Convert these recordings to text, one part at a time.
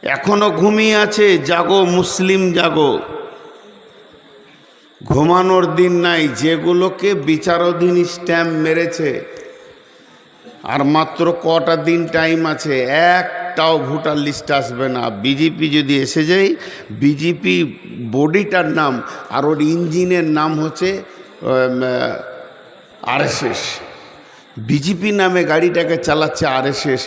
এখনো ঘুমিয়ে আছে, জাগো মুসলিম জাগো। ঘুমানোর দিন নাই। যেগুলোকে বিচারাধীন স্ট্যাম্প মেরেছে, আর মাত্র কটা দিন টাইম আছে, একটাও ভোটার লিস্ট আসবে না। বিজেপি যদি এসে যায়, বিজেপি বডিটার নাম আর ওর ইঞ্জিনের নাম হচ্ছে আরএসএস। বিজেপি নামে গাড়িটাকে চালাচ্ছে আরএসএস।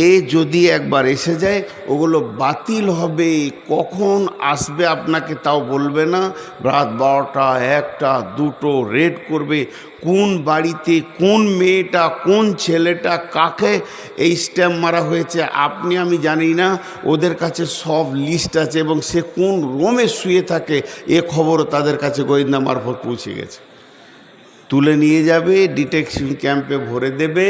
এ যদি একবার এসে যায়, ওগুলো বাতিল হবে। কখন আসবে আপনাকে তাও বলবে না। রাত 12টা, 1টা, 2টো রেড করবে। কোন বাড়িতে কোন মেয়েটা, কোন ছেলেটা, কাকে এই স্ট্যাম্প মারা হয়েছে আপনি আমি জানি না। ওদের কাছে সব লিস্ট আছে, এবং সে কোন রুমে শুয়ে থাকে এ খবরও তাদের কাছে গোয়েন্দা মারফত পৌঁছে গেছে। তুলে নিয়ে যাবে, ডিটেকশন ক্যাম্পে ভরে দেবে।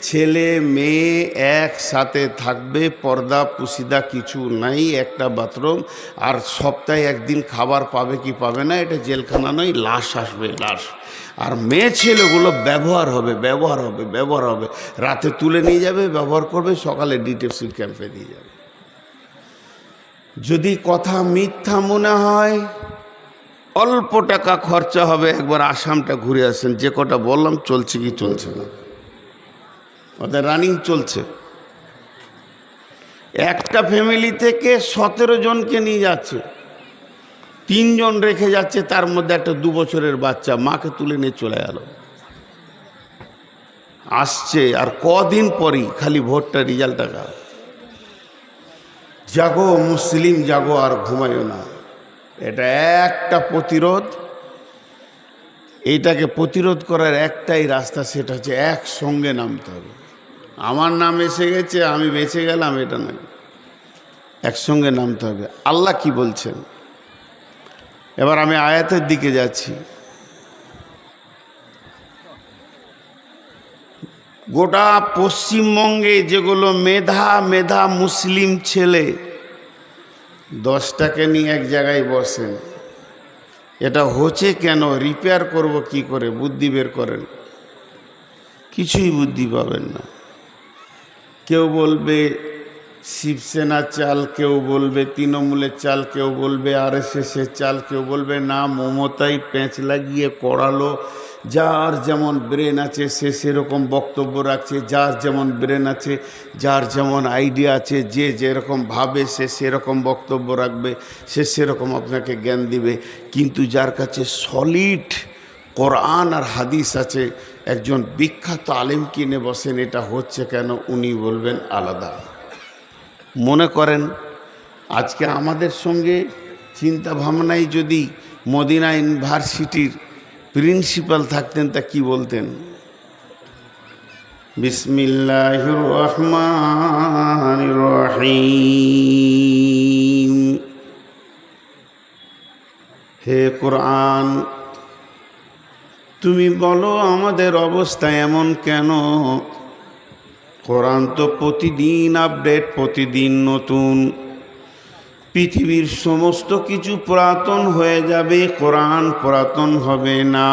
ছেলে মেয়ে একসাথে থাকবে, পর্দা পুশিদা কিছু নাই, একটা বাথরুম। আর সপ্তাহে একদিন খাবার পাবে কি পাবে না, এটা জেলখানা নয়, লাশ আসবে, লাশ। আর মেয়ে ছেলেগুলো ব্যবহার হবে, ব্যবহার হবে, ব্যবহার হবে। রাতে তুলে নিয়ে যাবে, ব্যবহার করবে, সকালে ডিটেকশন ক্যাম্পে দিয়ে যাবে। যদি কথা মিথ্যা মনে হয়, অল্প টাকা খরচা হবে, একবার আসামটা ঘুরে আসেন। যে কটা বললাম চলছে কি চলছে না, ওদের রানিং চলছে। একটা ফ্যামিলি থেকে 17 জনকে নিয়ে যাচ্ছে, 3 জন রেখে যাচ্ছে, তার মধ্যে একটা 2 বছরের বাচ্চা। মাকে তুলে নিয়ে চলে গেল। আসছে আর কদিন পরই খালি ভোটটা রেজাল্ট টাকা। জাগো মুসলিম জাগো, আর ঘুমাইও না। এটা একটা প্রতিরোধ। এইটাকে প্রতিরোধ করার একটাই রাস্তা, সেটা হচ্ছে একসঙ্গে নামতে হবে। আমার নাম এসে গেছে, আমি বেঁচে গেলাম, এটা নয়। একসঙ্গে নামতে হবে। আল্লাহ কি বলছেন, এবার আমি আয়াতের দিকে যাচ্ছি। গোটা পশ্চিমবঙ্গে যেগুলো মেধা মুসলিম ছেলে, 10টাকে নিয়ে এক জায়গায় বসেন। এটা হচ্ছে কেন, রিপেয়ার করব কি করে, বুদ্ধি বের করেন। কিছুই বুদ্ধি পাবেন না। কেউ বলবে শিবসেনার চাল, কেউ বলবে তৃণমূলের চাল, কেউ বলবে আরএসএসের চাল, কেউ বলবে না মমতাই প্যাঁচ লাগিয়ে করালো। যার যেমন ব্রেন আছে সে সেরকম বক্তব্য রাখছে, যার যেমন ব্রেন আছে, যার যেমন আইডিয়া আছে, যে যেরকম ভাবে সে সেরকম বক্তব্য রাখবে, সে সেরকম আপনাকে জ্ঞান দিবে। কিন্তু যার কাছে সলিড কোরআন আর হাদিস আছে, একজন বিখ্যাত আলেম কিনে বসেন, এটা হচ্ছে কেন, উনি বলবেন আলাদা। মনে করেন আজকে আমাদের সঙ্গে চিন্তা ভাবনায় যদি মদিনা ইউনিভার্সিটির প্রিন্সিপাল থাকতেন, তা কি বলতেন? বিসমিল্লাহির রহমানির রহিম। হে কোরআন, তুমি বলো আমাদের অবস্থা এমন কেন? কোরআন তো প্রতিদিন আপডেট, প্রতিদিন নতুন। পৃথিবীর সমস্ত কিছু পুরাতন হয়ে যাবে, কোরআন পুরাতন হবে না।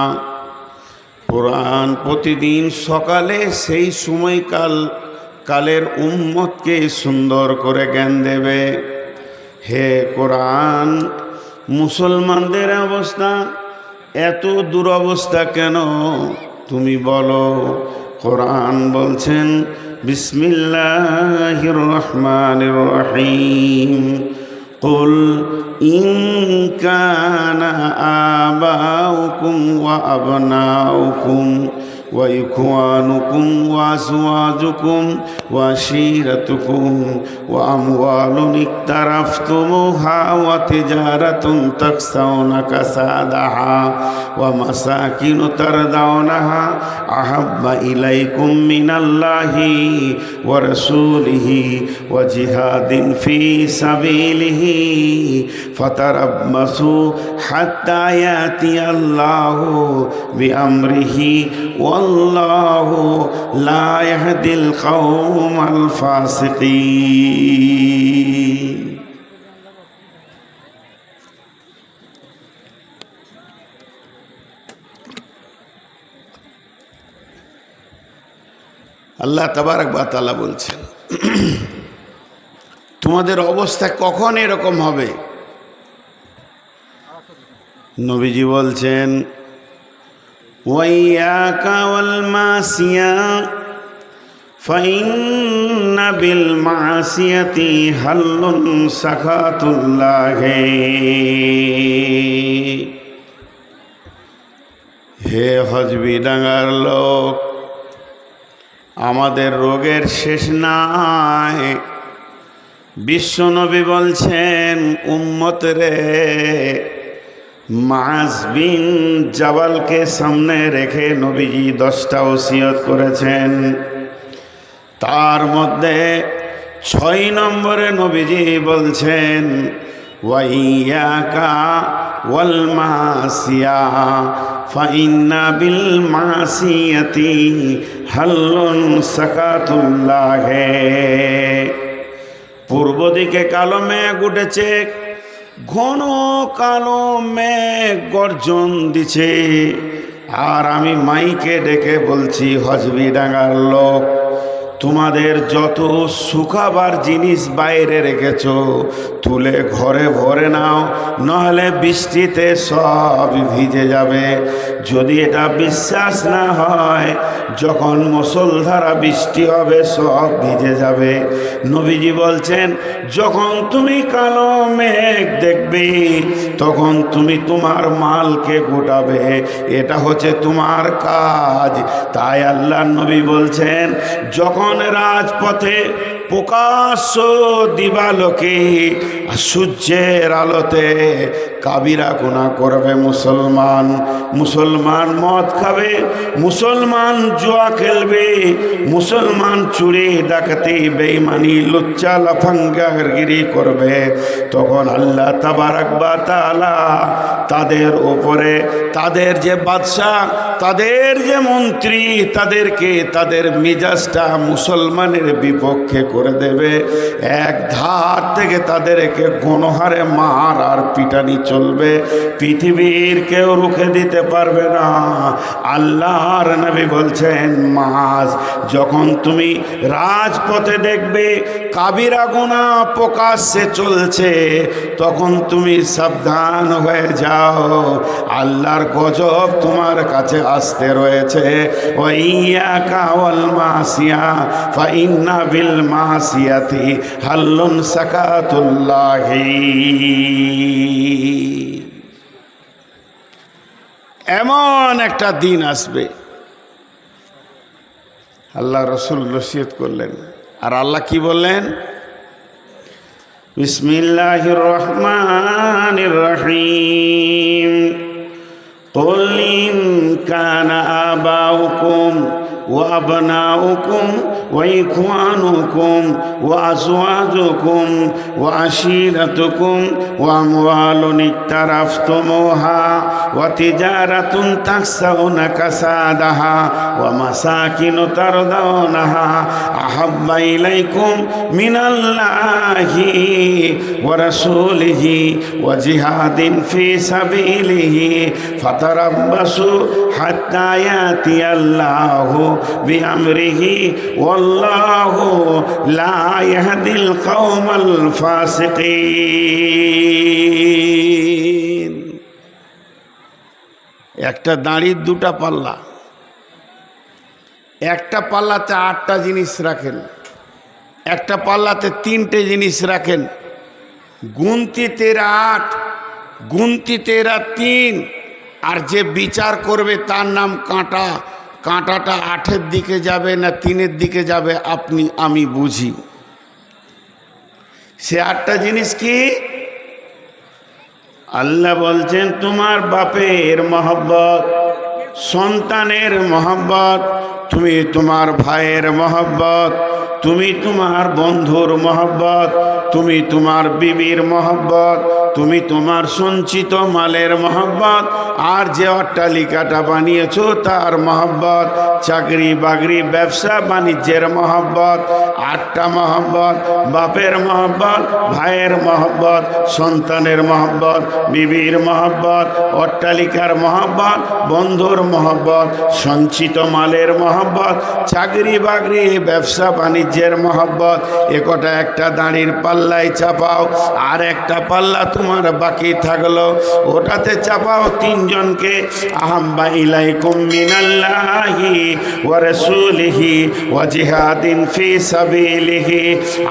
কোরআন প্রতিদিন সকালে সেই কালের উম্মতকে সুন্দর করে জ্ঞান দেবে। হে কোরআন, মুসলমানদের অবস্থা এত দুরবস্থা কেন তুমি বলো। কোরআন বলছেন বিসমিল্লাহির রহমানির রহিম। কুল ইন কানা আবাউকুম ওয়া আবনাউকুম ওয়া ইখওয়ানুকুম ওয়া আজওয়াজুকুম ওয়া আশীরাতুকুম ওয়া আমওয়ালুন ইকতারাফতুমুহা ওয়া তিজারাতুন তাকসাউনা কাসাদাহা ওয়া মাসাকিনু তারদাউনাহা আহাব্বা ইলাইকুম মিনাল্লাহি ওয়া রাসূলিহি ওয়া জিহাদিন ফি সাবিলিহি ফাতারাব্বাসু হাত্তা ইয়াতিয়াল্লাহু বিআমরিহি ওয়াল্লাহু লা ইয়াহদিল কওমাল ফাসিকিন। আল্লাহ তাবারক ওয়া তাআলা বলছেন, তোমাদের অবস্থা কখন এরকম হবে? নবীজি বলছেন ওয়াইয়াকা ওয়াল মাসিয়া ফাইন্না বিল মাসিয়াতি হাল্লুন সাখাতুল্লাহি। হে হজবিডাঙ্গার লোক, আমাদের রোগের শেষ নাই। বিশ্বনবী বলছেন উম্মত রে, মাআজ বিন জাবালকে সামনে রেখে নবীজি 10টা ওসিয়ত করেছেন। তার মধ্যে 6 নম্বরে নবীজি বলছেন ওয়াইয়াকা ওয়াল মাসিয়া ফাইন্না বিল মাসিয়াতি হাল্লুন সাকাতুল্লাহি। পূর্ব দিকে কালো মেঘ উঠেছে, ঘন কালো মেঘ গর্জন দিছে, আর আমি মাইকে ডেকে বলছি হজবিডাঙ্গার লোক, তোমাদের যত শুকাবার জিনিস বাইরে রেখেছ তুলে ঘরে ভরে নাও, নাহলে বৃষ্টিতে সব ভিজে যাবে। যদি এটা বিশ্বাস না হয়, যখন মুষলধারা বৃষ্টি হবে সব ভিজে যাবে। নবীজি বলছেন যখন তুমি কালো মেঘ দেখবে তখন তুমি তোমার মালকে গোটাবে, এটা হচ্ছে তোমার কাজ। তাই আল্লাহ নবী বলছেন যখন রাজপথে প্রকাশ্য দিবালোকে সূর্যের আলোতে কাবিরা গুনাহ করবে মুসলমান, মুসলমান মদ খাবে, মুসলমান জুয়া খেলবে, মুসলমান চুরি ডাকাতি বেঈমানি লুচ্চা লাফাঙ্গাগিরি করবে, তখন আল্লাহ তাবারাক ওয়া তাআলা তাদের উপরে তাদের যে বাদশা, তাদের যে মন্ত্রী, তাদেরকে তাদের মিজাজটা মুসলমানের বিপক্ষে করে দেবে। এক ধার থেকে তাদেরকে গণহারে মার আর পিটানি চলবে, পৃথিবীর কেউ রুখে দিতে পারবে না। আল্লাহর নবী বলছেন মাস যখন তুমি রাজপথে দেখবে কাবিরা গুনাহ প্রকাশ্যে চলছে, তখন তুমি সাবধান হয়ে যাও, আল্লাহর গজব তোমার কাছে আসতে রয়েছে। ওয়াইয়াকা ওয়াল মাসিয়া ফাইন্না বিল মাসিয়াতি হাল্লুন সাকাতুল্লাহি। এমন একটা দিন আসবে, আল্লাহ রসুল নসিহত করলেন, আর আল্লাহ কি বললেন? বিসমিল্লাহির রহমানির রহিম। قل إن كان آباؤكم وأبناؤكم وإخوانكم وأزواجكم وعشيرتكم وأموال اقترفتموها وتجارة تخشون كسادها ومساكن ترضونها أحب إليكم من الله ورسوله وجهاد في سبيله فتربصوا حتى يأتي الله بأمره والله لا يهدي القوم الفاسقين। একটা দাঁড়ির 2টা পাল্লা, একটা পাল্লাতে 8টা জিনিস রাখেন, একটা পাল্লাতে 3টে জিনিস রাখেন, গুনতি 8, গুনতি 3, আর যে বিচার করবে তার নাম কাঁটা। কাঁটাটা 8-এর দিকে যাবে না 3-এর দিকে যাবে আপনি আমি বুঝি। সে 8টা জিনিস কি? আল্লাহ বলছেন তোমার বাপের মহব্বত, সন্তানের মহব্বত, তুমি তোমার ভাইয়ের মহব্বত, তুমি তোমার বন্ধুর মহব্বত, তুমি তোমার বিবির মহব্বত, তুমি তোমার সঞ্চিত মালের মহব্বত, আর যে অট্টালিকাটা বানিয়েছো তার মহব্বত, চাকরি বাকরি ব্যবসা বাণিজ্যের মহব্বত। 8টা মহব্বত, বাপের মহব্বত, ভাইয়ের মহব্বত, সন্তানের মহব্বত, বিবির মহব্বত, অট্টালিকার মহব্বত, বন্ধুর মহব্বত, সঞ্চিত মালের মহব্বত, মহব্বত, চাকরি বাকরি ব্যবসা বাণিজ্যের মহব্বত, এ কটা একটা দাঁড়ির পাল্লায় চাপাও, আর একটা পাল্লা তোমার বাকি থাকলো, ওটাতে চাপাও তিনজনকে। আহাম্বা ইলাইকুম মিনাল্লাহি ওয়া রাসূলিহি ওয়া জিহাদিন ফি সাবিলিহি,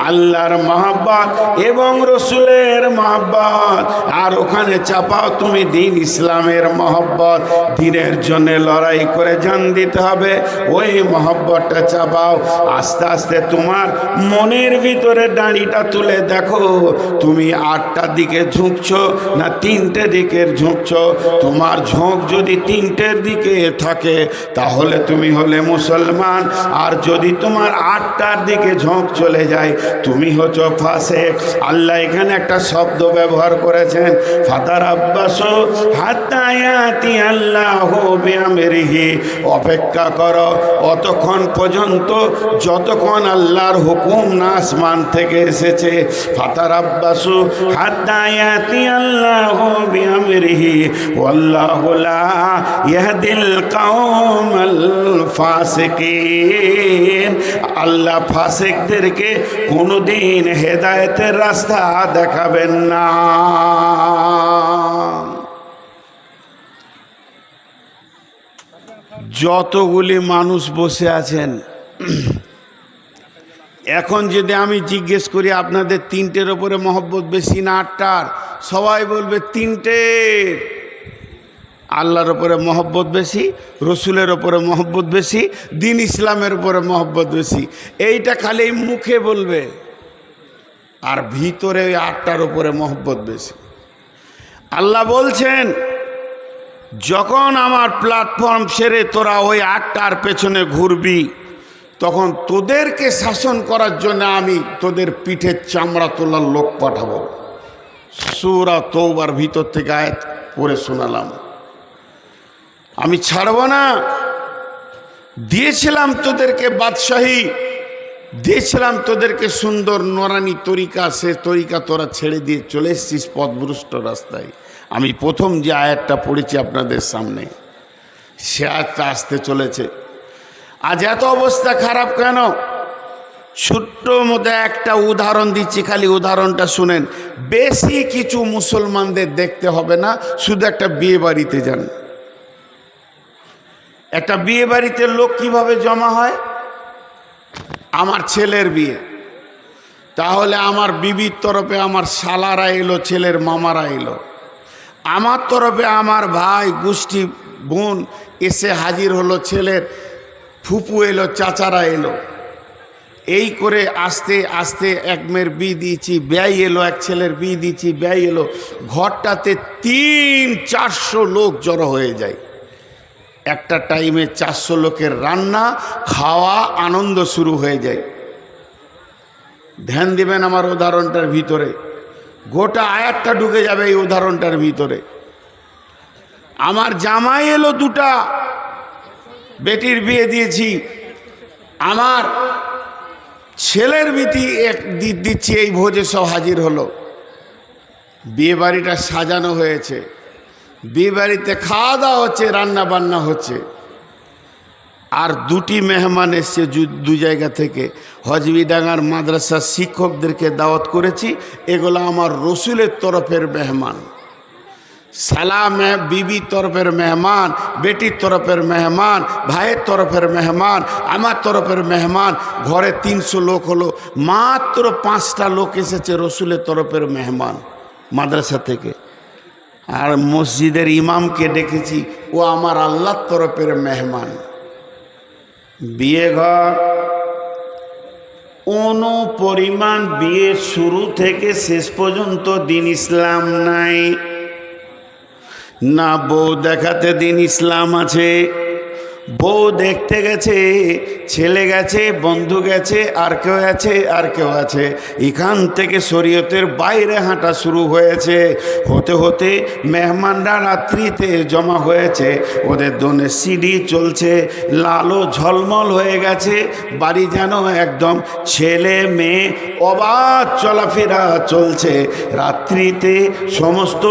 আল্লাহর মহব্বত এবং রসুলের মহব্বত, আর ওখানে চাপাও তুমি দিন ইসলামের মহব্বত। দিনের জন্য লড়াই করে জান দিতে হবে, ওই মহব্বতটা চাপাও। আস্তে আস্তে তোমার মনের ভিতরে দাঁড়িটা তুলে দেখো, তুমি 8টার দিকে ঝুঁকছো না 3টে দিকের ঝুঁকছো। তোমার ঝোঁক যদি 3টের দিকে থাকে তাহলে তুমি হলে মুসলমান, আর যদি তোমার 8টার দিকে ঝোঁক চলে যায় তুমি হচ্ছ ফাসিক। আল্লাহ এখানে একটা শব্দ ব্যবহার করেছেন, ফাতার আব্বাস হাত্তা ইয়াতি আল্লাহু বিআমরিহি, অপেক্ষা করো অতক্ষণ পর্যন্ত যতক্ষণ আল্লাহর হুকুম না আসমান থেকে এসেছে। ফাতার আব্বাস হাত্তা ইয়াতি আল্লাহু বিআমরিহি ওয়াল্লাহু লা ইয়াহদিল কওমাল ফাসিকিন, আল্লাহ ফাসিকদেরকে কোনোদিন হেদায়েতের রাস্তা দেখাবেন না। যতগুলি মানুষ বসে আছেন, এখন যদি আমি জিজ্ঞেস করি আপনাদের 3টের ওপরে মহব্বত বেশি না 8টার, সবাই বলবে 3টের। আল্লাহর ওপরে মহব্বত বেশি, রসুলের ওপরে মহব্বত বেশি, দিন ইসলামের ওপরে মহব্বত বেশি, এইটা খালি মুখে বলবে, আর ভিতরে ওই 8টার ওপরে মহব্বত বেশি। আল্লাহ বলছেন যখন আমার প্ল্যাটফর্ম ছেড়ে তোরা ওই 8টার পেছনে ঘুরবি, তখন তোদেরকে শাসন করার জন্য আমি তোদের পিঠে চামড়া তোলার লোক পাঠাবো। সূরা তওবার ভিতর থেকে আয়াত পড়ে শোনালাম। আমি ছাড়ব না। দিয়েছিলাম তোদেরকে বাদশাহী, দিয়েছিলাম তোদেরকে সুন্দর নোরানি তরিকা, সে তরিকা তোরা ছেড়ে দিয়ে চলে এসেছিস পথভ্রষ্ট রাস্তায়। আমি প্রথম যে আয়াতটা পড়েছি আপনাদের সামনে, সে আয়াতটা আসতে চলেছে। আজ এত অবস্থা খারাপ কেন? ছোট্ট মধ্যে একটা উদাহরণ দিচ্ছি, খালি উদাহরণটা শুনেন। বেশি কিছু মুসলমানদের দেখতে হবে না, শুধু একটা বিয়ে বাড়িতে যান। একটা বিয়ে বাড়িতে লোক কিভাবে জমা হয়? আমার ছেলের বিয়ে, তাহলে আমার বিবির তরফে আমার শালারা এলো, ছেলের মামারা এলো, আমার তরফে আমার ভাই গোষ্ঠী বোন এসে হাজির হলো, ছেলের ফুপু এলো, চাচারা এলো, এই করে আস্তে আস্তে এক মেয়ের বিয়ে দিয়েছি, ব্যয় এলো, এক ছেলের বিয়ে দিয়েছি, ব্যয় এলো। ঘরটাতে 300-400 লোক জড়ো হয়ে যায়। একটা টাইমে 400 লোকের রান্না খাওয়া আনন্দ শুরু হয়ে যায়। ধ্যান দিবেন আমার উদাহরণটার ভিতরে, গোটা আয়াতটা ঢুকে যাবে এই উদাহরণটার ভিতরে। আমার জামাই এলো, 2টা বেটির বিয়ে দিয়েছি, আমার ছেলের বিটি এক দিচ্ছি, এই ভোজে সব হাজির হলো। বিয়ে বাড়িটা সাজানো হয়েছে, বিয়ে বাড়িতে খাওয়া দাওয়া হচ্ছে, রান্না বান্না হচ্ছে। আর 2টি মেহমান এসছে 2 জায়গা থেকে। হজবিডাঙ্গার মাদ্রাসার শিক্ষকদেরকে দাওয়াত করেছি, এগুলো আমার রসুলের তরফের মেহমান। সালাম বিবির তরফের মেহমান, বেটির তরফের মেহমান, ভাইয়ের তরফের মেহমান, আমার তরফের মেহমান। ঘরে 300 লোক হলো, মাত্র 5টা লোক এসেছে রসুলের তরফের মেহমান মাদ্রাসা থেকে। আর মসজিদের ইমামকে ডেকেছি, ও আমার আল্লাহর তরফের মেহমান। বিয়ে ঘর কোনো পরিমাণ বিয়ে শুরু থেকে শেষ পর্যন্ত দিন ইসলাম নাই না। বউ দেখাতে দিন ইসলাম আছে, বউ দেখতে গেছে, ছেলে গেছে, বন্ধু গেছে, আর কেউ আছে, আর কেউ আছে। এখান থেকে শরীয়তের বাইরে হাঁটা শুরু হয়েছে। হতে হতে মেহমানরা রাত্রিতে জমা হয়েছে, ওদের দোনে সিঁড়ি চলছে, লালো ঝলমল হয়ে গেছে। বাড়ি যেন একদম ছেলে মেয়ে অবাধ চলাফেরা চলছে। রাত্রিতে সমস্ত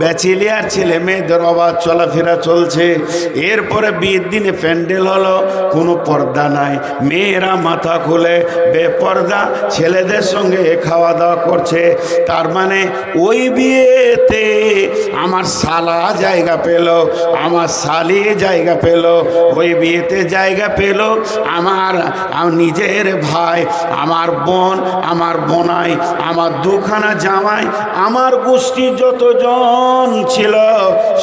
ব্যাচেলিয়ার ছেলে মেয়েদের অবাধ চলাফেরা চলছে। এরপরে বিয়ের দিনে থেকে প্যান্ডেল হলো, কোনো পর্দা নাই, মেয়েরা মাথা খুলে বেপর্দা ছেলেদের সঙ্গে খাওয়া দাওয়া করছে। তার মানে ওই বিয়েতে আমার শালা জায়গা পেল, আমার শালি জায়গা পেল, ওই বিয়েতে জায়গা পেল আমার নিজের ভাই, আমার বোন, আমার বোনাই, আমার দুখানা জামাই, আমার গোষ্ঠীর যতজন ছিল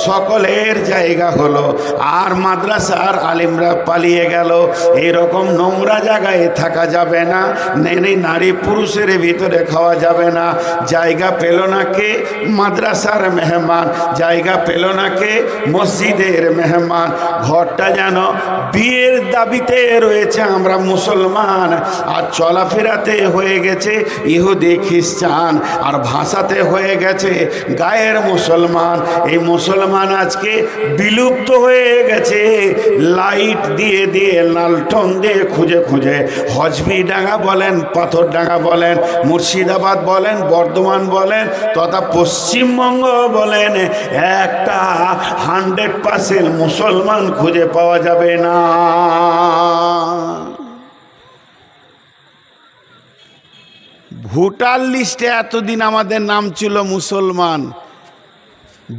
সকলের জায়গা হলো। আর মাদ্রাসার আলিমরা পালিয়ে গেল। এরকম নোংরা জায়গায় থাকা যাবে না, নারী পুরুষের ভিতরে খাওয়া যাবে না। জায়গা পেল না কে? মাদ্রাসার মেহমান। জায়গা পেল না কে? মসজিদের মেহমান। ঘরটা যেন বিয়ের দাবিতে রয়েছে আমরা মুসলমান, আর চলাফেরাতে হয়ে গেছে ইহুদি খ্রিস্টান, আর ভাষাতে হয়ে গেছে গায়ের মুসলমান। এই মুসলমান আজকে বিলুপ্ত হয়ে গেছে। লাইট দিয়ে দিয়ে, লালটন দিয়ে খুঁজে খুঁজে, হজবিডাঙ্গা বলেন, পাথরডাঙ্গা বলেন, মুর্শিদাবাদ বলেন, বর্ধমান বলেন, তথা পশ্চিমবঙ্গ বলেন, একটা 100% মুসলমান খুঁজে পাওয়া যাবে না। ভোটার লিস্টে এতদিন আমাদের নাম ছিল মুসলমান,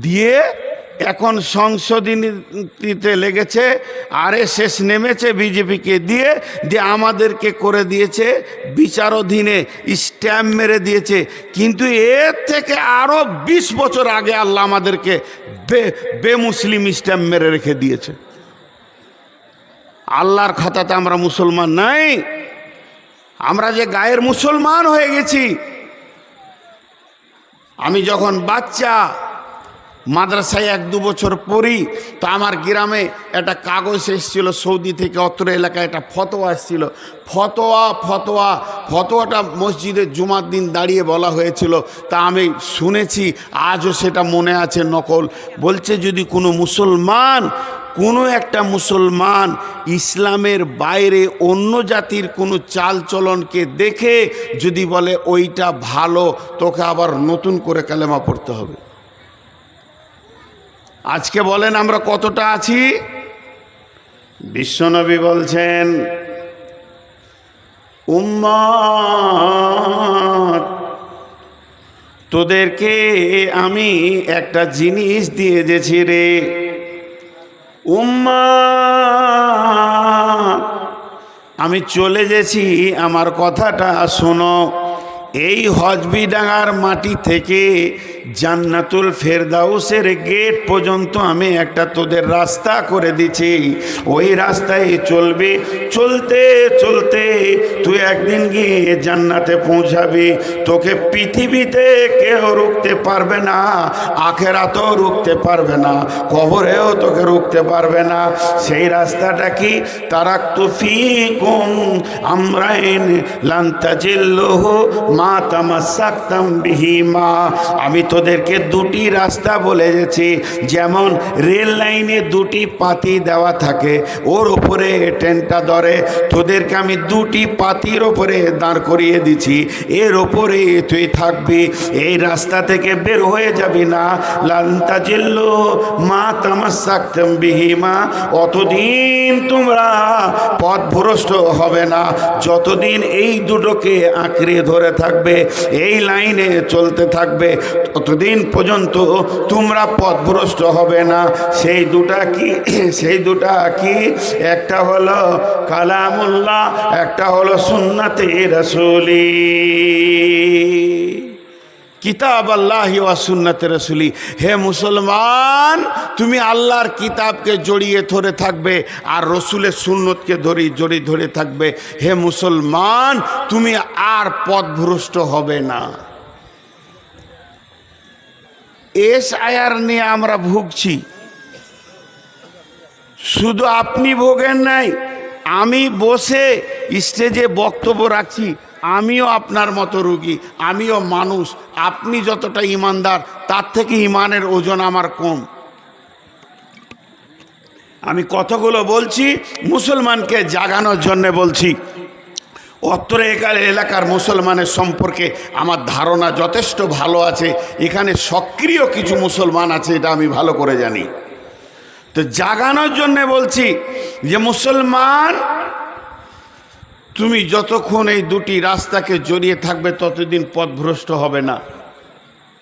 দিয়ে এখন সংশোধনীতে লেগেছে, RSS নেমেছে বিজেপিকে দিয়ে দিয়ে আমাদেরকে করে দিয়েছে বিচারাধীনে, স্ট্যাম্প মেরে দিয়েছে। কিন্তু এর থেকে আরও 20 বছর আগে আল্লাহ আমাদেরকে বেমুসলিম স্ট্যাম্প মেরে রেখে দিয়েছে। আল্লাহর খাতাতে আমরা মুসলমান নাই। আমরা যে গায়ের মুসলমান হয়ে গেছি। আমি যখন বাচ্চা মাদ্রাসায় 1-2 বছর পড়ি, তো আমার গ্রামে একটা কাগজ এসেছিল সৌদি থেকে, অত্র এলাকায় একটা ফতোয়া এসেছিল। ফতোয়াটা মসজিদে জুমার দিন দাঁড়িয়ে বলা হয়েছিল। তা আমি শুনেছি, আজও সেটা মনে আছে নকল। বলছে যদি কোনো একটা মুসলমান ইসলামের বাইরে অন্য জাতির কোনো চালচলনকে দেখে যদি বলে ওইটা ভালো, তোকে আবার নতুন করে কালেমা পড়তে হবে। আজকে বলেন আমরা কতটা আছি? বিশ্বনবী বলছেন, উম্মত, তোদেরকে আমি একটা জিনিস দিয়ে দিয়েছি রে উম্মত, আমি চলে গেছি, আমার কথাটা শোনো। এই হজবিডাঙ্গার মাটি থেকে জান্নাতুল ফেরদাউসের গেট পর্যন্ত আমি একটা তোদের রাস্তা করে দিচ্ছি। ওই রাস্তায় চলবে, চলতে চলতে তুই একদিন গিয়ে জান্নাতে পৌঁছাবি। তোকে পৃথিবীতে কেউ রুখতে পারবে না, আখেরাতেও রুখতে পারবে না, কবরেও তোকে রুখতে পারবে না। সেই রাস্তাটা কি? তারাকতু ফীকুম আমরাইন লান তাজিল্লুহু মা তামাসসাকতাম বিহিমা। আমি তোদেরকে 2টি রাস্তা বলে গেছি। যেমন রেল লাইনে 2টি পাতি দেওয়া থাকে, ওর উপরে ট্রেনটা ধরে, তোদেরকে আমি 2টি পাতির ওপরে দাঁড় করিয়ে দিচ্ছি, এর ওপরে তুই থাকবি, এই রাস্তা থেকে বের হয়ে যাবি না। লান তাজিল্লু মা তামাসসাকতাম বিহিমা, অতদিন তোমরা পথভ্রষ্ট হবে না, যতদিন এই দুটোকে আঁকড়ে ধরে থাকবে, এই লাইনে চলতে থাকবে, ততদিন পর্যন্ত তোমরা পথভ্রষ্ট হবে না। সেই দুটা কি? একটা হলো কালামুল্লাহ, একটা হলো সুন্নাতে রাসূলি, কিতাব আল্লাহি ওয়া সুন্নাতে রাসূলি। হে মুসলমান, তুমি আল্লাহর কিতাবকে জড়িয়ে ধরে থাকবে আর রসুলের সুন্নতকে জড়িয়ে ধরে থাকবে। হে মুসলমান, তুমি আর পথভ্রষ্ট হবে না। SIR নিয়ে আমরা ভুগছি, শুধু আপনি ভোগেন নাই, আমি বসে স্টেজে বক্তব্য রাখছি, আমিও আপনার মতো রোগী, আমিও মানুষ। আপনি যতটা ইমানদার, তার থেকে ইমানের ওজন আমার কম। আমি কথাগুলো বলছি মুসলমানকে জাগানোর জন্য বলছি। অত্র এলাকার মুসলমানের সম্পর্কে আমার ধারণা যথেষ্ট ভালো আছে। এখানে সক্রিয় কিছু মুসলমান আছে, এটা আমি ভালো করে জানি। তো জাগানোর জন্যে বলছি যে মুসলমান, তুমি যতক্ষণ এই দুটি রাস্তাকে জড়িয়ে থাকবে ততদিন পথভ্রষ্ট হবে না।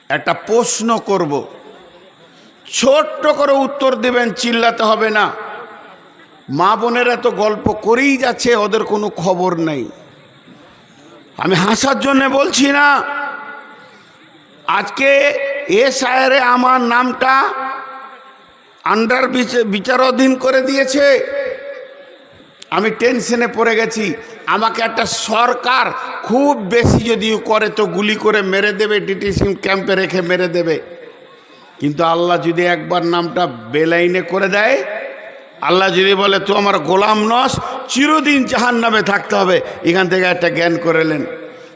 একটা প্রশ্ন করব, ছোট্ট করে উত্তর দেবেন, চিল্লাতে হবে না। মা বোনেরা তো গল্প করেই যাচ্ছে, ওদের কোনো খবর নেই। আমি হাসার জন্য বলছি না। আজকে এসআইআরে আমার নামটা আন্ডার বিচারাধীন করে দিয়েছে। আমি টেনশনে পড়ে গেছি। আমাকে একটা সরকার খুব বেশি যদিও করে তো গুলি করে মেরে দেবে, ডিটেনশন ক্যাম্পে রেখে মেরে দেবে। কিন্তু আল্লাহ যদি একবার নামটা বেলাইনে করে দেয়, আল্লাহ যদি বলে তো আমার গোলাম নস, চিরদিন জাহান্নামে থাকতে হবে, এখান থেকে একটা জ্ঞান করেলেন।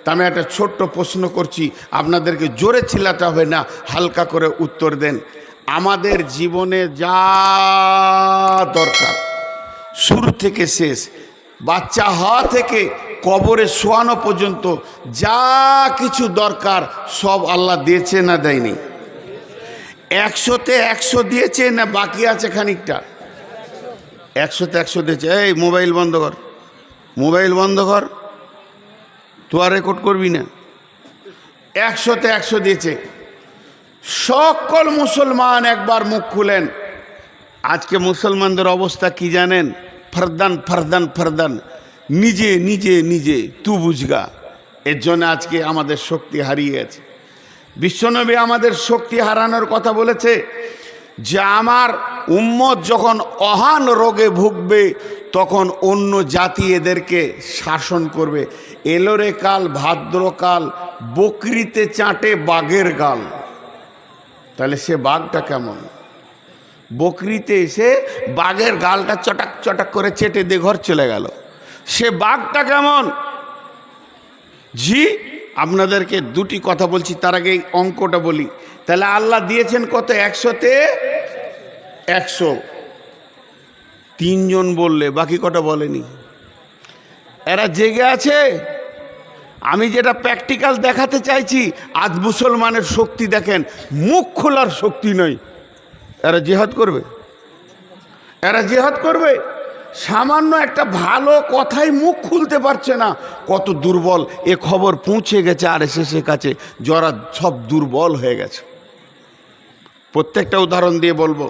তা আমি একটা ছোট্ট প্রশ্ন করছি, আপনাদেরকে জোরে চিল্লাতে হবে না, হালকা করে উত্তর দেন। আমাদের জীবনে যা দরকার শুরু থেকে শেষ, বাচ্চা হওয়া থেকে কবরে শোয়ানো পর্যন্ত যা কিছু দরকার সব আল্লাহ দিয়েছে না দেয়নি? 100-তে 100 দিয়েছে না বাকি আছে খানিকটা? 100-তে 100 দিয়েছে। এই মোবাইল বন্ধ কর, মোবাইল বন্ধ কর, তো আর রেকর্ড করবি না। 100-তে 100 দিয়েছে। সকল মুসলমান একবার মুখ খুলেন। আজকে মুসলমানদের অবস্থা কি জানেন? ফরদান ফরদান ফরদান, নিজে নিজে নিজে তু বুঝগা। এর জন্য আজকে আমাদের শক্তি হারিয়ে গেছে। বিশ্বনবী আমাদের শক্তি হারানোর কথা বলেছে যে আমার উম্মত যখন অহান রোগে ভুগবে তখন অন্য জাতি এদেরকে শাসন করবে। এলোরে কাল ভাদ্রকাল, বকরিতে চাটে বাঘের গাল। তাহলে সে বাঘটা কেমন? বকরিতে এসে বাঘের গালটা চটাক চটাক করে চেটে দিয়ে ঘর চলে গেল। সে বাঘটা কেমন? জি, আপনাদেরকে দুটি কথা বলছি, তার আগে এই অঙ্কটা বলি। তাহলে আল্লাহ দিয়েছেন কত? 100-তে 100। 3 জন বললে, বাকি কটা বলেনি। এরা জেগে আছে। আমি যেটা প্র্যাকটিক্যাল দেখাতে চাইছি, আজ মুসলমানের শক্তি দেখেন, মুখ খোলার শক্তি নয়। এরা জিহাদ করবে, এরা জিহাদ করবে। সামান্য একটা ভালো কথাই মুখ খুলতে পারছে না। কত দুর্বল! এ খবর পৌঁছে গেছে আরএসএসের কাছে, যারা সব দুর্বল হয়ে গেছে। প্রত্যেকটা উদাহরণ দিয়ে বলবো।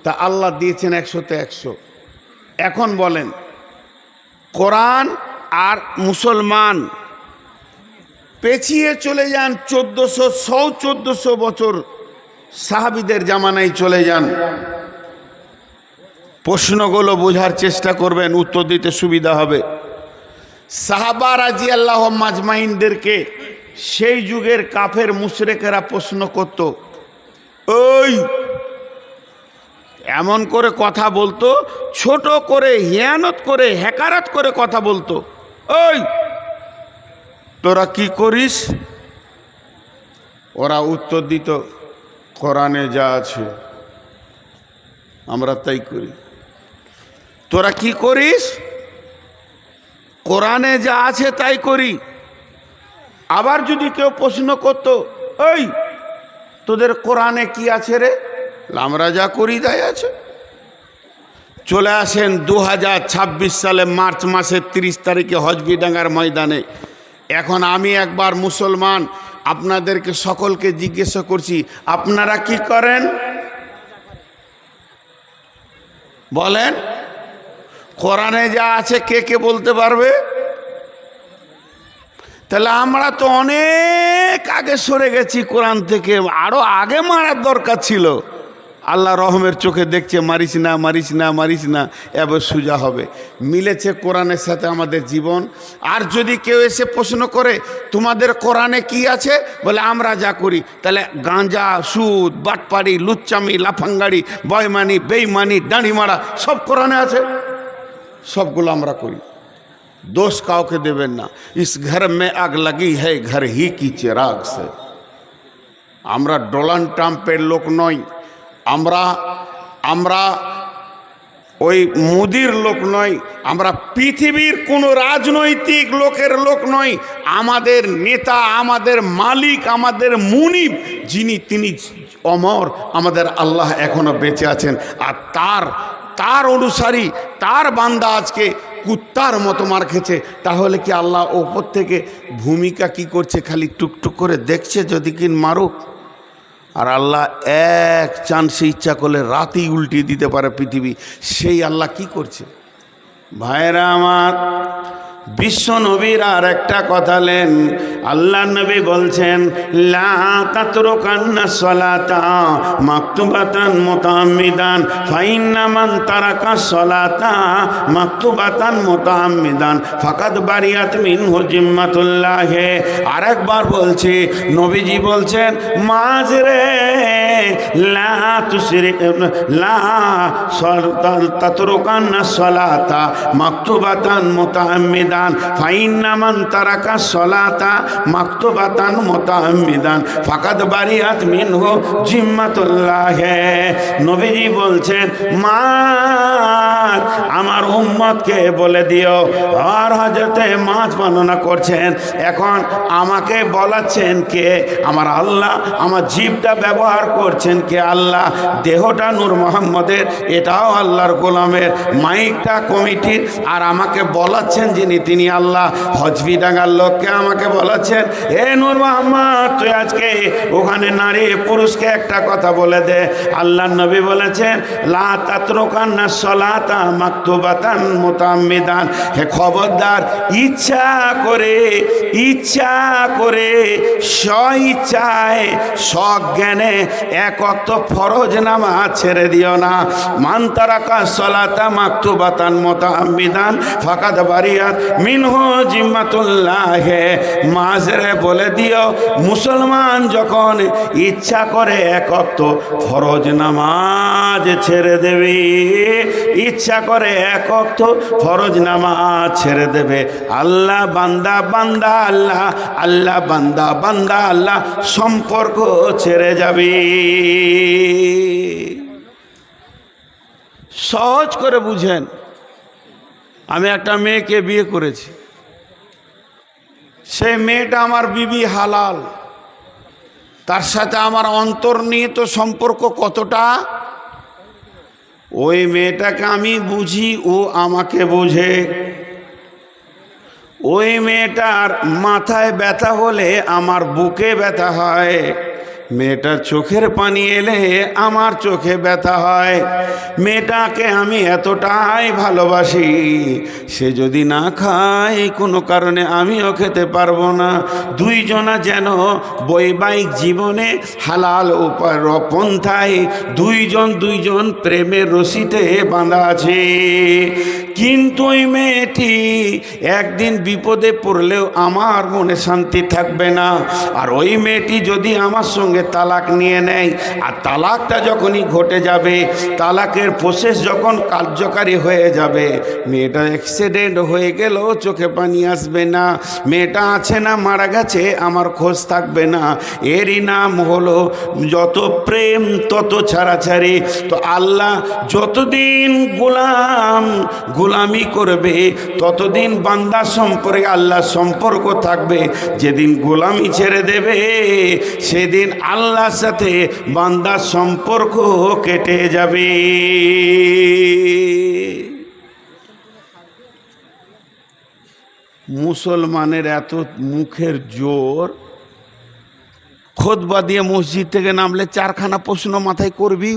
তা আল্লাহ দিয়েছেন 100-তে 100। এখন বলেন, কোরআন আর মুসলমান পেছিয়ে চলে যান 1400 বছর, সাহাবীদের জামানায় চলে যান। প্রশ্নগুলো বোঝার চেষ্টা করবেন, উত্তর দিতে সুবিধা হবে। সাহাবা রাদিয়াল্লাহু মাজমাইনদেরকে সেই যুগের কাফের মুশরিকেরা প্রশ্ন করত, ওই এমন করে কথা বলতো, ছোট করে হিয়ানত করে হেকারত করে কথা বলতো, ওই তোরা কি করিস? ওরা উত্তর দিত, কোরআনে যা আছে আমরা তাই করি। তোরা কি করিস? কোরআনে যা আছে তাই করি। আবার যদি কেউ প্রশ্ন করত, ওই তোদের কোরআনে কি আছে রে? আমরা যা করি তাই আছে। চলে আসেন 2026 সালে মার্চ মাসের 30 তারিখে হজবিডাঙ্গার ময়দানে। এখন আমি একবার মুসলমান আপনাদেরকে সকলকে জিজ্ঞাসা করছি, আপনারা কি করেন? বলেন, কোরআনে যা আছে কে কে বলতে পারবে? তাহলে আমরা তো অনেক আগে সরে গেছি কোরআন থেকে, আরো আগে মারার দরকার ছিল। আল্লাহ রহমের চোখে দেখছে, মারিস না মারিস না মারিস না, এবার সোজা হবে। মিলেছে কোরআনের সাথে আমাদের জীবন। আর যদি কেউ এসে প্রশ্ন করে তোমাদের কোরআনে কি আছে, বলে আমরা যা করি, তাহলে গাঁজা, সুদ, বাটপাড়ি, লুচ্চামি, লাফাঙ্গাড়ি, বয়মানি, বেইমানি, দাঁড়ি মারা সব কোরআনে আছে, সবগুলো আমরা করি। দোষ কাউকে দেবেন না। ইস ঘর মে আগ লাগি হ্যায় ঘর হি কি চিরাগ সে। আমরা ডোনাল্ড ট্রাম্পের লোক নই। আমরা ওই মুদির লোক নয়, আমরা পৃথিবীর কোনো রাজনৈতিক লোকের লোক নয়। আমাদের নেতা, আমাদের মালিক, আমাদের মুনিব যিনি, তিনি অমর, আমাদের আল্লাহ এখনো বেঁচে আছেন। আর তার অনুসারী, তার বান্দা আজকে কুত্তার মতো মার খেছে। তাহলে কি আল্লাহ ওপর থেকে ভূমিকা কি করছে? খালি টুকটুক করে দেখছে যদি কিন মারুক। আর আল্লাহ এক চান্সে ইচ্ছা করলে রাতেই উল্টিয়ে দিতে পারে পৃথিবী। সেই আল্লাহ কি করছে? ভাইরা আমার, বিশ্ব নবীর আর একটা কথা লেন। আল্লাহ নবী বলছেন, লা তাতরুকান্না সলাতা মাকতুবাতান মুতাআম্মিদান ফাইন্না মান তারাকা সলাতা মাকতুবাতান মুতাআম্মিদান ফাকাদ বারিয়াত মিনহু জিম্মাতুল্লাহ। আরেকবার বলছি, নবীজি বলছেন, মাঝরে লা তুশরিক লা তাতরুকান্না সলাতা মাকতুবাতান মুতাআম্মিদান ফাইন্না মান তারাকা সলাতা মাকতুবাতান মুতাআম্মিদান ফাকাদ বারিয়াত মিনহু জিম্মাতুল্লাহ। নবীজি বলছেন, মা আমার উম্মতকে বলে দিও। আর হযরতে মাছ বর্ণনা করছেন, এখন আমাকে বলাচ্ছেন কে? আমার আল্লাহ। আমার জিভটা ব্যবহার করছেন কে? আল্লাহ। দেহটা নূর মোহাম্মদের, এটাও আল্লাহর গোলামের। মাইকটা কমিটির, আর আমাকে বলাচ্ছেন যিনি, তিনি আল্লাহ। হজবিডাঙ্গার লোককে আমাকে বলাচ্ছেন, এ নূর মোহাম্মদ, তুই আজকে ওখানে নারী পুরুষকে একটা কথা বলে দে। আল্লাহ নবী বলেছেন, লা তাতরুকান্না সলাতা মাকতুবাতান মুতাআম্মিদান। হে খবরদার, ইচ্ছা করে স্বইচ্ছায় সজ্ঞানে এক ওয়াক্ত ফরজ নামাজ ছেড়ে দিও না। মান তারাকা সলাতা মাকতুবাতান মুতাআম্মিদান ফাকাদ বারিয়াত মিনহু জিম্মাতুল্লাহ। মাঝরে বলে দিও, মুসলমান যখন ইচ্ছা করে এক ওয়াক্ত ফরজ নামাজ ছেড়ে দেবে, ইচ্ছা করে এক ওয়াক্ত ফরজ নামাজ ছেড়ে দেবে, আল্লাহ বান্দা বান্দা আল্লাহ, আল্লাহ বান্দা বান্দা আল্লাহ সম্পর্ক ছেড়ে যাবে। সহজ করে বুঝেন। আমি একটা মেয়েকে বিয়ে করেছি, সেই মেয়েটা আমার বিবি হালাল। তার সাথে আমার অন্তর্নিহিত সম্পর্ক কতটা, ওই মেয়েটাকে আমি বুঝি, ও আমাকে বোঝে। ওই মেয়েটার মাথায় ব্যথা হলে আমার বুকে ব্যথা হয়, মেয়েটার চোখের পানি এলে আমার চোখে ব্যথা হয়। মেয়েটাকে আমি এতটাই ভালোবাসি, সে যদি না খায় কোনো কারণে আমিও খেতে পারবো না। দুইজনা যেন বৈবাহিক জীবনে হালাল পন্থায় দুইজন প্রেমের রশিতে বাঁধা আছে। কিন্তু ওই মেয়েটি একদিন বিপদে পড়লেও আমার মনে শান্তি থাকবে না। আর ওই মেয়েটি যদি আমার সঙ্গে তালাক নিয়ে নেয়, আর তালাকটা যখনই ঘটে যাবে, তালাকের প্রসেস যখন কার্যকারী হয়ে যাবে, মেয়েটা অ্যাক্সিডেন্ট হয়ে গেলেও চোখে পানি আসবে না। মেয়েটা আছে না মারা গেছে, আমার খোঁজ থাকবে না। এরই নাম হলো যত প্রেম তত ছাড়াছাড়ি। তো আল্লাহ যতদিন গোলামি করবে, ততদিন বান্দা সম্পর্কে আল্লাহ সম্পর্ক থাকবে। যেদিন গোলামি ছেড়ে দেবে, সেদিন আল্লাহর সাথে বান্দার সম্পর্ক কেটে যাবে। মুসলমানের এত মুখের জোর, খুতবা দিয়ে মসজিদ থেকে নামলে চারখানা প্রশ্ন মাথায় করবি,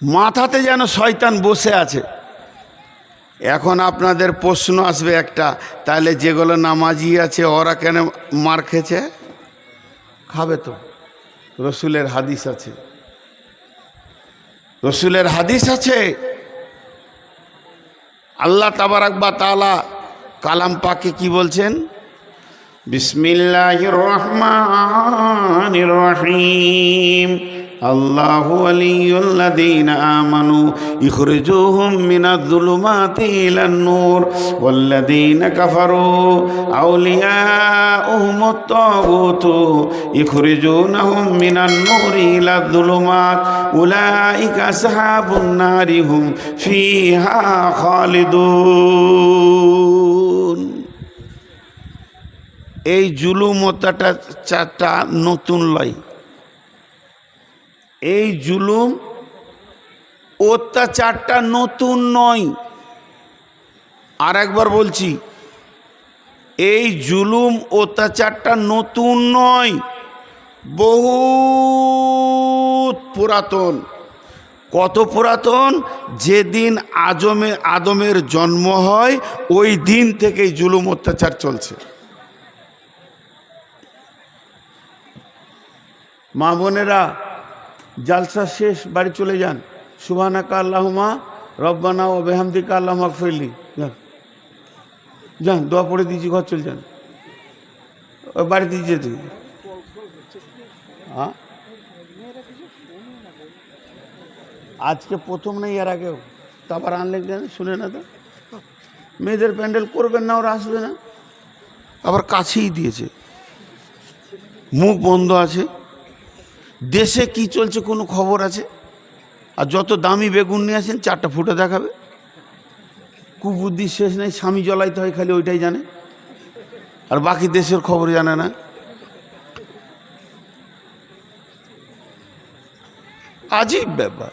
মাথাতে যেন শয়তান বসে আছে। এখন আপনাদের প্রশ্ন আসবে একটা, তাহলে যেগুলো নামাজি আছে ওরা কেন মার খেয়েছে? খাবে তো, রসুলের হাদিস আছে, রসুলের হাদিস আছে। আল্লাহ তাবারাক ওয়া তাআলা কালাম পাকে কি বলছেন? বিসমিল্লাহির রহমানির রহিম। আল্লাহু ওয়ালিয়ুল্লাযীনা আমানু ইখরিজুহুম মিনাজ-যুলুমাতি ইলান-নূর ওয়াল্লাযীনা কাফারু আউলিয়াউহুমুত-তাগুতু ইখরিজুনাহুম মিনান-নূরি ইলাজ-যুলুমাত উলাইকা আসহাবুন নারি হুম ফিহা খালিদুন। এই জুলুম অত্যাচারটা নতুন লয়, এই জুলুম অত্যাচারটা নতুন নয়। আর একবার বলছি, এই জুলুম অত্যাচারটা নতুন নয়, বহুত পুরাতন। কত পুরাতন? যেদিন আদমের জন্ম হয় ওই দিন থেকেই জুলুম অত্যাচার চলছে। মা বোনেরা, জালসা শেষ, বাড়ি চলে যান। সুবহানাকা আল্লাহুম্মা রব্বানা ওয়া বিহামদিকা আল্লাহুম্মা গফিরলি। যান, দোয়া পড়ে দিয়েছি, ঘর চলে যান। ওই বাড়িতে যেতে। হ্যাঁ, আজকে প্রথম নেই, এর আগেও তো আবার আনলে শুনে না তো। মেয়েদের প্যান্ডেল করবেন না, ওরা আসবে না। আবার কাছেই দিয়েছে, মুখ বন্ধ আছে। দেশে কি চলছে কোনো খবর আছে? আর যত দামি বেগুন নিয়ে আসেন 4টা ফুটে দেখাবে। কুবুদ্ধি শেষ নেই, স্বামী জ্বলাইতে হয় খালি ওইটাই জানে, আর বাকি দেশের খবর জানে না। আজীব ব্যাপার।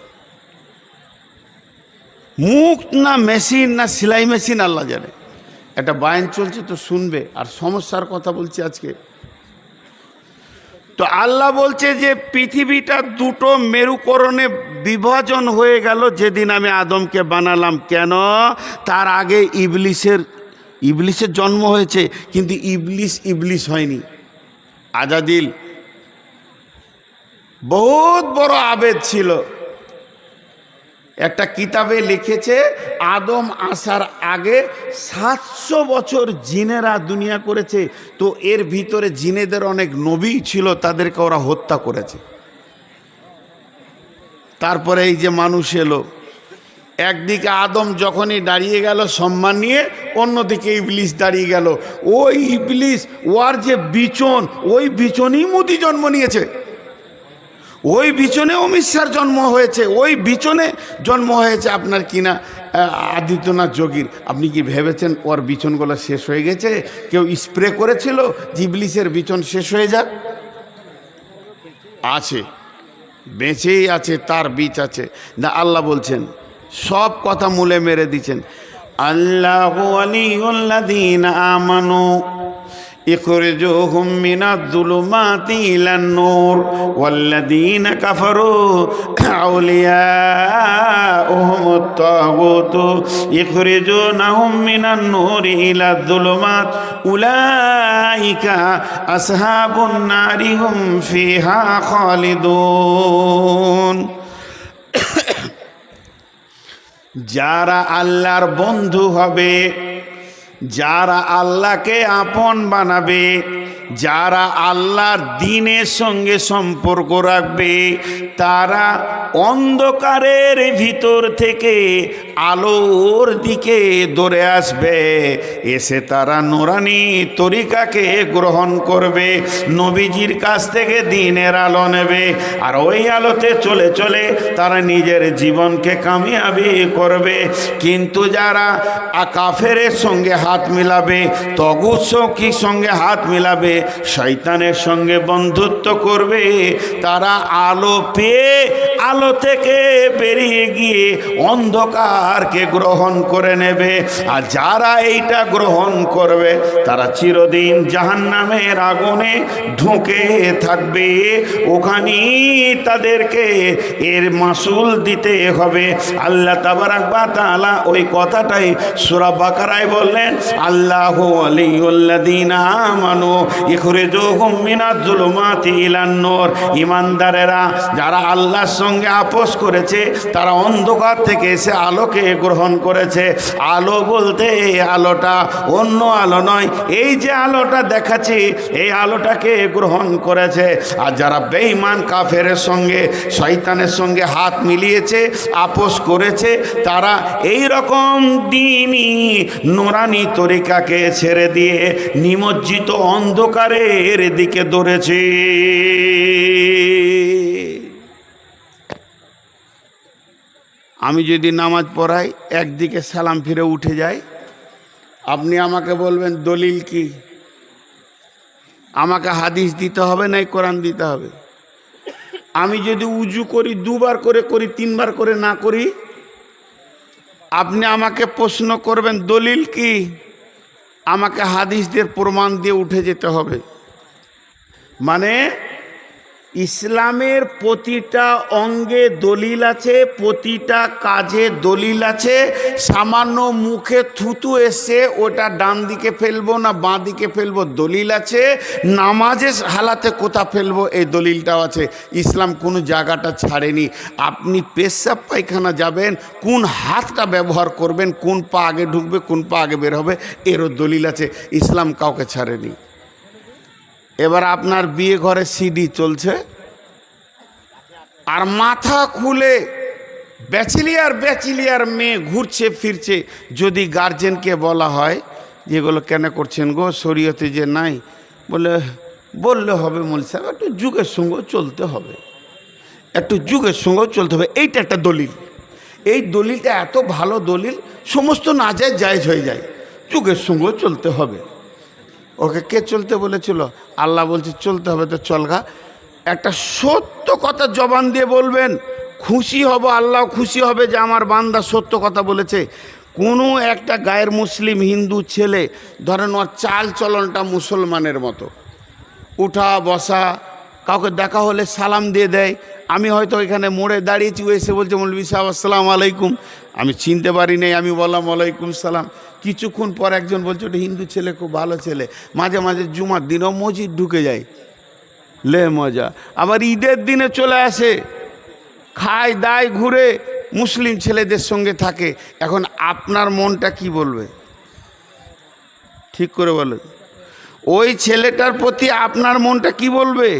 মুখ না মেশিন না সেলাই মেশিন আল্লাহ জানে। একটা বায়ান চলছে তো শুনবে, আর সমস্যার কথা বলছি আজকে। তো আল্লাহ বলছে যে পৃথিবীটা দুটো মেরুকরণে বিভাজন হয়ে গেল যেদিন আমি আদমকে বানালাম। কেন? তার আগে ইবলিসের জন্ম হয়েছে, কিন্তু ইবলিস হয়নি। আজাদিল বহুত বড় আবেদ ছিল। একটা কিতাবে লিখেছে আদম আসার আগে 700 বছর জিনেরা দুনিয়া করেছে। তো এর ভিতরে জিনেদের অনেক নবী ছিল, তাদেরকে ওরা হত্যা করেছে। তারপরে এই যে মানুষ এলো, একদিকে আদম যখনই দাঁড়িয়ে গেল সম্মান নিয়ে, অন্যদিকে ইবলিস দাঁড়িয়ে গেল। ওই ইবলিস, ওর যে বিচন, ওই বিচনই মুদি জন্ম নিয়েছে। ওই বিচনে অমিত জন্ম হয়েছে, ওই বিচনে জন্ম হয়েছে আপনার কিনা আদিত্যনাথ যোগীর। আপনি কি ভেবেছেন ওর বিচনগুলো শেষ হয়ে গেছে? কেউ স্প্রে করেছিল ইবলিসের বিচন শেষ হয়ে যাক? আছে, বেঁচেই আছে, তার বীজ আছে না। আল্লাহ বলছেন, সব কথা মূলে মেরে দিচ্ছেন। আল্লাহু ওয়ালিয়ুল্লাযীনা আমানু ইখরিজুহুম মিনাজ-যুলুমাতি ইলান-নূর ওয়াল্লাযীনা কাফারু আউলিয়াউহুমুত-তাগুতু ইখরিজুনাহুম মিনান-নূরি ইলাজ-যুলুমাত উলাইকা আসহাবুন নারি হুম ফিহা খালিদুন। যারা আল্লাহর বন্ধু হবে, যারা আল্লাহকে আপন বানাবে, যারা আল্লাহর দ্বীনের সঙ্গে সম্পর্ক রাখবে, তারা অন্ধকারের ভিতর থেকে আলোর দিকে দৌড়ে আসবে। এসে তারা নুরানি তরিকাকে গ্রহণ করবে, নবীজির কাছ থেকে দ্বীনের আলো নেবে, আর ওই আলোতে চলে চলে তারা নিজের জীবনকে কামিয়াবি করবে। কিন্তু যারা কাফেরের সঙ্গে হাত মিলাবে, তগুত শৌকির সঙ্গে হাত মিলাবে, শয়তানের সঙ্গে বন্ধুত্ব করবে, তারা আলো পেয়ে আলো থেকে বেরিয়ে গিয়ে অন্ধকারকে গ্রহণ করে নেবে। আর যারা এইটা গ্রহণ করবে তারা চিরদিন জাহান্নামের আগুনে ঢুকে থাকবে। ওখানেই তাদেরকে এর মাসুল দিতে হবে। আল্লাহ তাবারাক ওয়া তাআলা ওই কথাটাই সূরা বাকারায় বললেন, আল্লাহু ওয়ালিয়ুল্লাযীনা আমানু ইখরিজুহুম মিনাজ-জুলুমাতি ইলান-নূর। ঈমানদারেরা যারা আল্লাহর সঙ্গে আপোস করেছে তারা অন্ধকার থেকে এসে আলোকে গ্রহণ করেছে। আলো বলতে এই আলোটা অন্য আলো নয়, এই যে আলোটা দেখাচ্ছি এই আলোটাকে গ্রহণ করেছে। আর যারা বেঈমান কাফেরের সঙ্গে শয়তানের সঙ্গে হাত মিলিয়েছে, আপোস করেছে, তারা এই রকম দ্বীনি নুরানি তরিকাকে ছেড়ে দিয়ে নিমজ্জিত অন্ধকারের দিকে দৌড়েছে। আমি যদি নামাজ পড়াই একদিকে সালাম ফিরে উঠে যাই, আপনি আমাকে বলবেন দলিল কি? আমাকে হাদিস দিতে হবে না কোরআন দিতে হবে? আমি যদি উজু করি দুবার করে করি, তিনবার করে না করি, আপনি আমাকে প্রশ্ন করবেন দলিল কি? আমাকে হাদিসদের প্রমাণ দিয়ে উঠে যেতে হবে। মানে ইসলামের প্রতিটা অঙ্গে দলিল আছে, প্রতিটা কাজে দলিল আছে। সামান্য মুখে থুতু এসে ওটা ডান দিকে ফেলবো না বাঁ দিকে ফেলবো দলিল আছে। নামাজের হালাতে কোথা ফেলবো এই দলিলটাও আছে। ইসলাম কোনো জায়গাটা ছাড়েনি। আপনি পেশাব পায়খানা যাবেন, কোন হাতটা ব্যবহার করবেন, কোন পা আগে ঢুকবে কোন পা আগে বের হবে, এরও দলিল আছে। ইসলাম কাউকে ছাড়েনি। এবার আপনার বিয়ে ঘরে সিডি চলছে আর মাথা খুলে ব্যাচিলিয়ার মেয়ে ঘুরছে ফিরছে। যদি গার্জেনকে বলা হয় যেগুলো কেন করছেন গো, শরীয়তে যে নাই, বললে হবে মৌলভী সাহেব একটু যুগের সঙ্গে চলতে হবে, একটু যুগের সঙ্গেও চলতে হবে। এইটা একটা দলিল। এই দলিলটা এত ভালো দলিল, সমস্ত নাজায়েজ জায়েজ হয়ে যায়। যুগের সঙ্গেও চলতে হবে। ওকে কে চলতে বলেছিল? আল্লাহ বলছে চলতে হবে, তো চলগা। একটা সত্য কথা জবান দিয়ে বলবেন, খুশি হব, আল্লাহ খুশি হবে যে আমার বান্দা সত্য কথা বলেছে। কোনো একটা গায়ের মুসলিম হিন্দু ছেলে ধরেন ওর চাল চলনটা মুসলমানের মতো, উঠা বসা, কাউকে দেখা হলে সালাম দিয়ে দেয়। আমি হয়তো এখানে মোড়ে দাঁড়িয়েছি, ও এসে বলছে মৌলভী সাহেব আসসালামু আলাইকুম, আমি চিনতে পারি নাই, আমি বললাম ওয়ালাইকুম সালাম। কিছুক্ষণ পর একজন বলছে ওটা হিন্দু ছেলে, খুব ভালো ছেলে, মাঝে মাঝে জুমার দিনও মসজিদ ঢুকে যায়, লে মজা। আবার ঈদের দিনে চলে আসে, খায় দায় ঘুরে মুসলিম ছেলেদের সঙ্গে থাকে। এখন আপনার মনটা কি বলবে? ঠিক করে বলেন, ওই ছেলেটার প্রতি আপনার মনটা কি বলবে?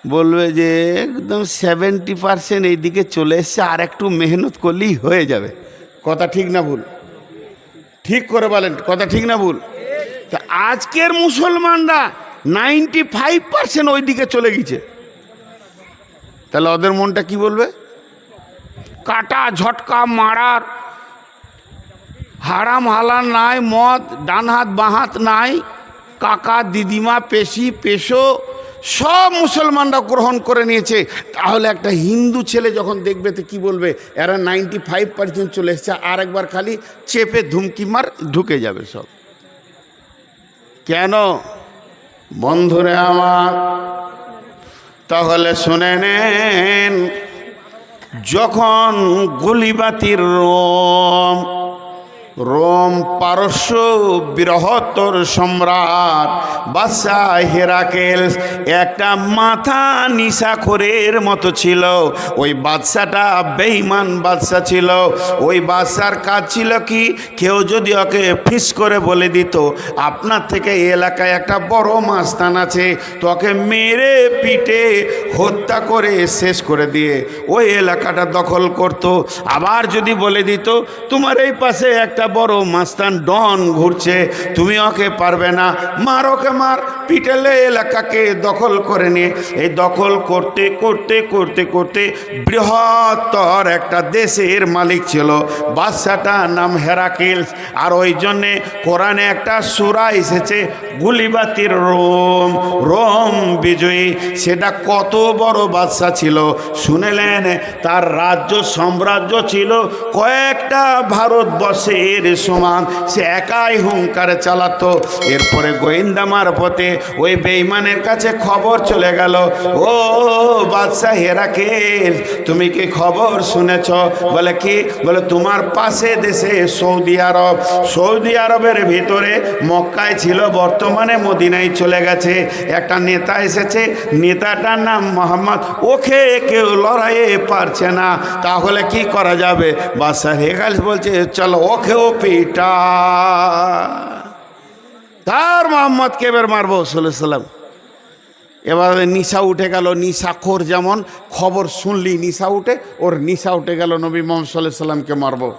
বলবে যে একদম 70% এই দিকে চলে এসছে, আর একটু মেহনত করলেই হয়ে যাবে। কথা ঠিক না ভুল? ঠিক করে বলেন, কথা ঠিক না ভুল? তা আজকের মুসলমানরা 95% ওই দিকে চলে গেছে। তাহলে ওদের মনটা কি বলবে? কাটা ঝটকা মারার, হারাম হালাল নাই, মদ ডান হাত বাঁ হাত নাই, কাকা দিদিমা পেশি পেশো সব মুসলমানরা গ্রহণ করে নিয়েছে। তাহলে একটা হিন্দু ছেলে যখন দেখবে তো কি বলবে? এরা 95% চলে এসছে, আর একবার খালি চেপে ধুমকি মার ঢুকে যাবে সব। কেন বন্ধুরে আমার? তাহলে শুনে নেন, যখন গুলিবাতির রোম পারস্য বৃহত্তর সম্রাট বাদশাহ হেরাকেলস একটা মাথা নিশাখোরের মতো ছিল। ওই বাদশাটা বেঈমান বাদশা ছিল। ওই বাদশার কাজ ছিল কি, কেউ যদি ওকে ফিস করে বলে দিত আপনার থেকে এই এলাকায় একটা বড় মাস্তান আছে, তোকে মেরে পিটে হত্যা করে শেষ করে দিয়ে ওই এলাকাটা দখল করত। আবার যদি বলে দিত তোমার এই পাশে একটা বড় মাস্তান ডন ঘুরছে, তুমি ওকে পারবে না, মার ওকে মার, পিটেলে এলাকাকে দখল করে নিয়ে এই দখল করতে করতে করতে করতে বৃহত্তর একটা দেশের মালিক ছিল। বাদশাটা নাম হেরাকেলস। আর ওই জন্যে কোরআনে একটা সূরা এসেছে গুলিবাতির রোম, রোম বিজয়ী। সেটা কত বড় বাদশা ছিল শুনেলেন? তার রাজ্য সাম্রাজ্য ছিল কয়েকটা ভারতবর্ষের মানুষের সমান, সে একাই হুঙ্কারে চালাতো। এরপরে গোয়েন্দা মারফতে ওই বেঈমানের কাছে খবর চলে গেল, ও বাদশাহ হেরাকেল, তুমি কি খবর শুনেছ? বলে কি? বলে তোমার পাশে দেশে সৌদি আরব, সৌদি আরবের ভিতরে মক্কায় ছিল, বর্তমানে মদিনায় চলে গেছে, একটা নেতা এসেছে, নেতাটার নাম মোহাম্মদ, ওকে কেউ লড়াইয়ে পারছে না, তাহলে কি করা যাবে? বাদশাহ হেরাকেল বলছে চলো ওকেও পিটা। তার মোহাম্মদকে এবার মারবো সাল্লাম। এবার নিশা উঠে গেল, নিশাখোর যেমন খবর শুনলি নিশা উঠে, ওর নিশা উঠে গেল, নবী মোহাম্মদ সাল্লাল্লাহু আলাইহি ওয়াসাল্লামকে মারবো।